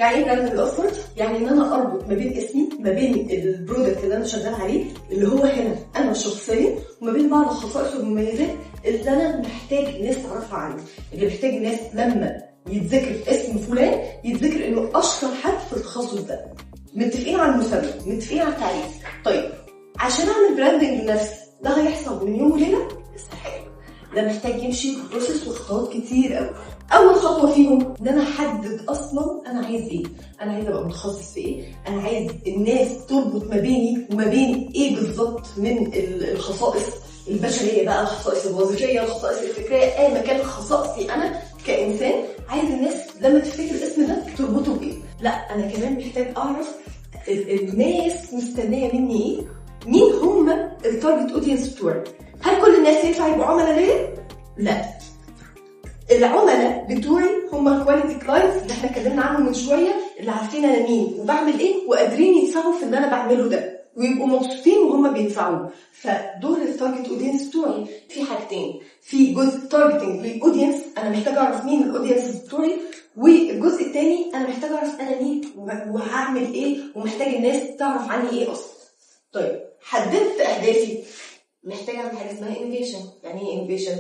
يعني ايه براندنج اصلا؟ يعني ان انا اربط ما بين اسمي، ما بين البرودكت اللي انا شغال عليه اللي هو هنا انا شخصيا، وما بين بعض الخصائص والمميزات اللي انا محتاج الناس تعرفها عني، اللي محتاج الناس لما يتذكر اسم فلان يتذكر انه اشطر حد في التخصص ده. متفقين على المسمى، متفقين على التعريف. طيب عشان اعمل براندنج لنفسي ده هيحصل من يوم وليله؟ استحاله. ده محتاج يمشي بروسيس وخطوات كتير قوي. اول خطوه فيهم ان انا احدد اصلا انا عايز ايه، انا عايز ابقى متخصص في ايه، انا عايز الناس تربط ما بيني وما بين ايه بالظبط من الخصائص البشريه بقى، الخصائص الوظيفيه، الخصائص الفكريه، اي مكان خصائصي انا كانسان عايز الناس لما تفتكر الاسم ده تربطه بايه. لا انا كمان محتاج اعرف الناس مستنيه مني ايه، مين هم التارجت اودينس بتوعي. هل كل الناس ينفع يبقوا عملاء ليا؟ لا. العملاء بتوعي هم الكواليتي كلاينتس اللي احنا اتكلمنا عنهم من شويه، اللي عارفين انا مين وبعمل ايه وقادرين يدفعوا في اللي انا بعمله ده ويبقوا مبسوطين وهم بيدفعوا. فدول التارجت اودينس بتوعي في حاجتين، في جزء تارجتنج للاودينس، انا محتاج اعرف مين الاودينس بتوعي، والجزء الثاني انا محتاج اعرف انا مين وهعمل ايه ومحتاج الناس تعرف عني ايه اصلا. طيب حددت اهدافي، محتاج اعمل حاجه اسمها انوفيشن. يعني ايه انوفيشن؟